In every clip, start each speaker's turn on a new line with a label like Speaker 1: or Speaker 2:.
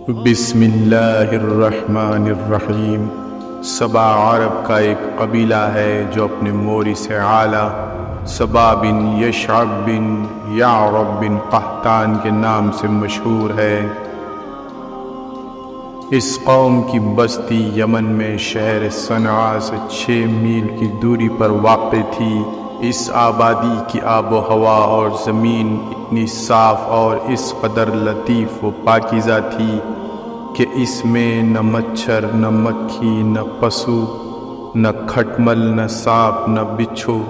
Speaker 1: بسم اللہ الرحمن الرحیم۔ سبا عرب کا ایک قبیلہ ہے جو اپنے مورث اعلیٰ سبا بن یشعب بن یعرب بن قحطان کے نام سے مشہور ہے۔ اس قوم کی بستی یمن میں شہر صنعاء سے 6 میل کی دوری پر واقع تھی۔ اس آبادی کی آب و ہوا اور زمین اتنی صاف اور اس قدر لطیف و پاکیزہ تھی کہ اس میں نہ مچھر، نہ مکھی، نہ پسو، نہ کھٹمل، نہ سانپ، نہ بچھو۔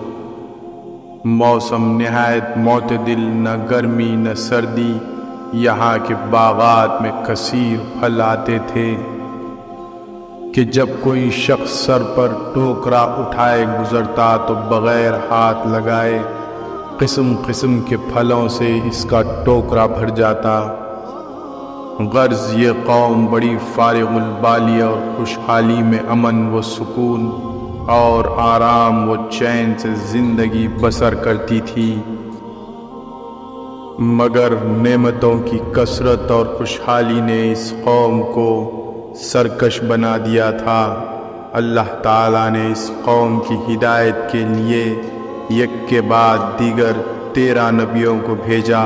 Speaker 1: موسم نہایت معتدل، نہ گرمی نہ سردی۔ یہاں کے باغات میں کثیر پھل آتے تھے کہ جب کوئی شخص سر پر ٹوکرا اٹھائے گزرتا تو بغیر ہاتھ لگائے قسم قسم کے پھلوں سے اس کا ٹوکرا بھر جاتا۔ غرض یہ قوم بڑی فارغ البالی اور خوشحالی میں امن و سکون اور آرام و چین سے زندگی بسر کرتی تھی، مگر نعمتوں کی کثرت اور خوشحالی نے اس قوم کو سرکش بنا دیا تھا۔ اللہ تعالیٰ نے اس قوم کی ہدایت کے لیے یک کے بعد دیگر 13 نبیوں کو بھیجا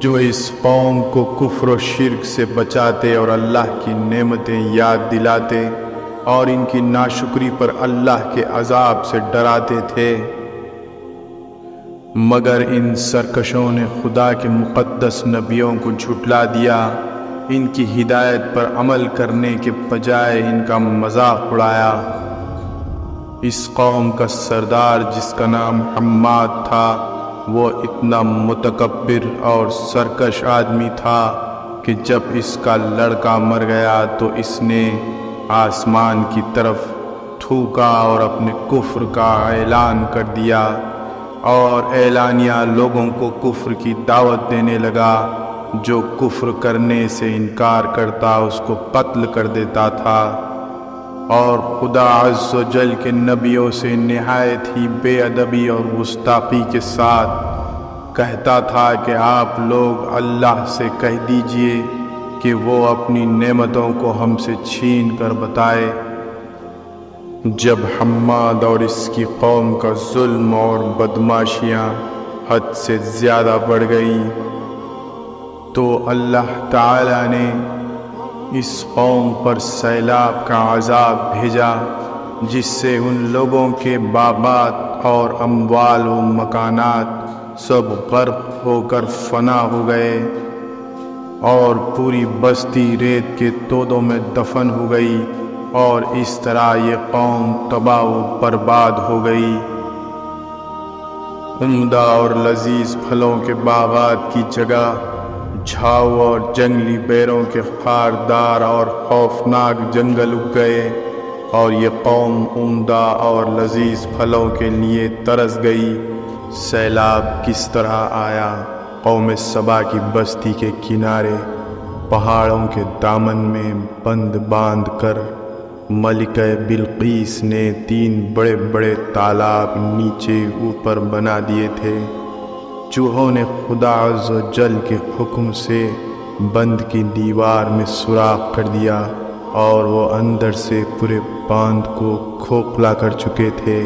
Speaker 1: جو اس قوم کو کفر و شرک سے بچاتے اور اللہ کی نعمتیں یاد دلاتے اور ان کی ناشکری پر اللہ کے عذاب سے ڈراتے تھے، مگر ان سرکشوں نے خدا کے مقدس نبیوں کو جھٹلا دیا۔ ان کی ہدایت پر عمل کرنے کے بجائے ان کا مذاق اڑایا۔ اس قوم کا سردار جس کا نام حماد تھا، وہ اتنا متکبر اور سرکش آدمی تھا کہ جب اس کا لڑکا مر گیا تو اس نے آسمان کی طرف تھوکا اور اپنے کفر کا اعلان کر دیا اور اعلانیہ لوگوں کو کفر کی دعوت دینے لگا۔ جو کفر کرنے سے انکار کرتا اس کو قتل کر دیتا تھا، اور خدا عز و جل کے نبیوں سے نہایت ہی بے ادبی اور گستاخی کے ساتھ کہتا تھا کہ آپ لوگ اللہ سے کہہ دیجئے کہ وہ اپنی نعمتوں کو ہم سے چھین کر بتائے۔ جب حماد اور اس کی قوم کا ظلم اور بدماشیاں حد سے زیادہ بڑھ گئی تو اللہ تعالیٰ نے اس قوم پر سیلاب کا عذاب بھیجا، جس سے ان لوگوں کے باغات اور اموال و مکانات سب غرق ہو کر فنا ہو گئے اور پوری بستی ریت کے تودوں میں دفن ہو گئی، اور اس طرح یہ قوم تباہ و برباد ہو گئی۔ عمدہ اور لذیذ پھلوں کے باغات کی جگہ جھاؤ اور جنگلی بیروں کے خاردار اور خوفناک جنگل اگ گئے، اور یہ قوم عمدہ اور لذیذ پھلوں کے لیے ترس گئی۔ سیلاب کس طرح آیا؟ قوم سبا کی بستی کے کنارے پہاڑوں کے دامن میں بند باندھ کر ملکہ بلقیس نے 3 بڑے بڑے تالاب نیچے اوپر بنا دیے تھے۔ چوہوں نے خدا عز و جل کے حکم سے بند کی دیوار میں سوراخ کر دیا اور وہ اندر سے پورے باندھ کو کھوکھلا کر چکے تھے۔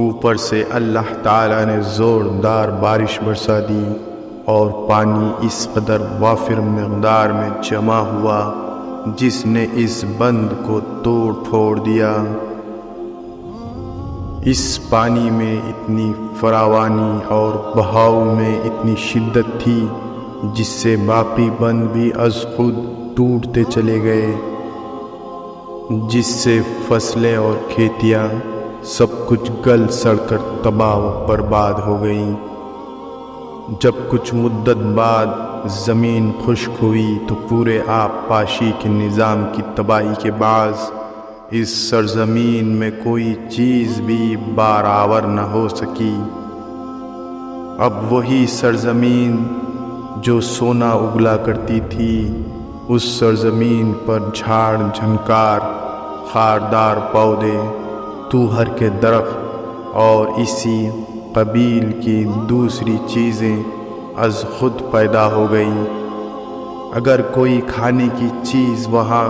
Speaker 1: اوپر سے اللہ تعالیٰ نے زوردار بارش برسا دی اور پانی اس قدر وافر مقدار میں جمع ہوا جس نے اس بند کو توڑ پھوڑ دیا۔ اس پانی میں اتنی فراوانی اور بہاؤ میں اتنی شدت تھی جس سے باقی بند بھی از خود ٹوٹتے چلے گئے، جس سے فصلیں اور کھیتیاں سب کچھ گل سڑ کر تباہ و برباد ہو گئیں۔ جب کچھ مدت بعد زمین خشک ہوئی تو پورے آب پاشی کے نظام کی تباہی کے باعث اس سرزمین میں کوئی چیز بھی بارآور نہ ہو سکی۔ اب وہی سرزمین جو سونا اگلا کرتی تھی، اس سرزمین پر جھاڑ جھنکار، خاردار پودے، توہر کے درخت اور اسی قبیل کی دوسری چیزیں از خود پیدا ہو گئیں۔ اگر کوئی کھانے کی چیز وہاں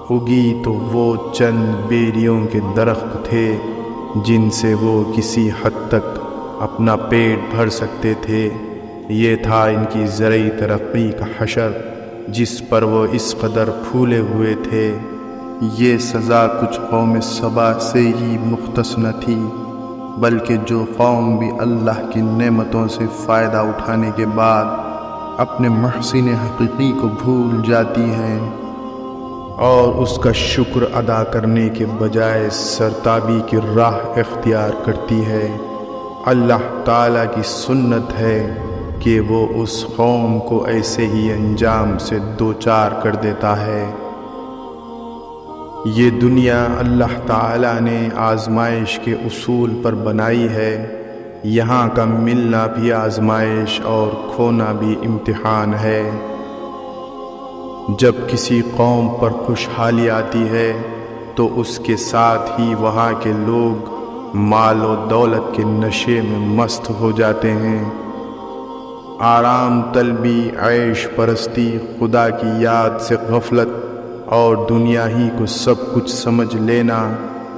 Speaker 1: اگی تو وہ چند بیریوں کے درخت تھے جن سے وہ کسی حد تک اپنا پیٹ بھر سکتے تھے۔ یہ تھا ان کی زرعی ترقی کا حشر جس پر وہ اس قدر پھولے ہوئے تھے۔ یہ سزا کچھ قوم سبا سے ہی مختص نہ تھی، بلکہ جو قوم بھی اللہ کی نعمتوں سے فائدہ اٹھانے کے بعد اپنے محسن حقیقی کو بھول جاتی ہیں اور اس کا شکر ادا کرنے کے بجائے سرتابی کی راہ اختیار کرتی ہے، اللہ تعالیٰ کی سنت ہے کہ وہ اس قوم کو ایسے ہی انجام سے دوچار کر دیتا ہے۔ یہ دنیا اللہ تعالیٰ نے آزمائش کے اصول پر بنائی ہے، یہاں کا ملنا بھی آزمائش اور کھونا بھی امتحان ہے۔ جب کسی قوم پر خوشحالی آتی ہے تو اس کے ساتھ ہی وہاں کے لوگ مال و دولت کے نشے میں مست ہو جاتے ہیں۔ آرام طلبی، عیش پرستی، خدا کی یاد سے غفلت اور دنیا ہی کو سب کچھ سمجھ لینا،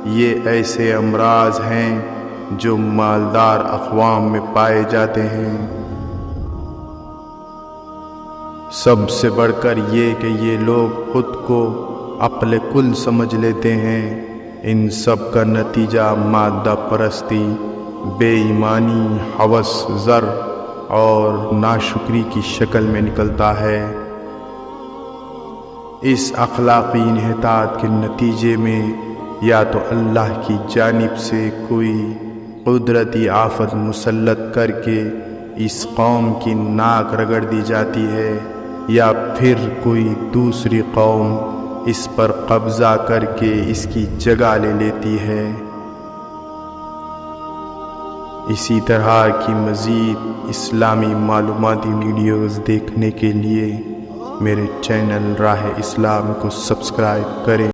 Speaker 1: یہ ایسے امراض ہیں جو مالدار اقوام میں پائے جاتے ہیں۔ سب سے بڑھ کر یہ کہ یہ لوگ خود کو عقل کل سمجھ لیتے ہیں۔ ان سب کا نتیجہ مادہ پرستی، بے ایمانی، ہوس، زر اور ناشکری کی شکل میں نکلتا ہے۔ اس اخلاقی انحطاط کے نتیجے میں یا تو اللہ کی جانب سے کوئی قدرتی آفت مسلط کر کے اس قوم کی ناک رگڑ دی جاتی ہے، یا پھر کوئی دوسری قوم اس پر قبضہ کر کے اس کی جگہ لے لیتی ہے۔ اسی طرح کی مزید اسلامی معلوماتی ویڈیوز دیکھنے کے لیے میرے چینل راہ اسلام کو سبسکرائب کریں۔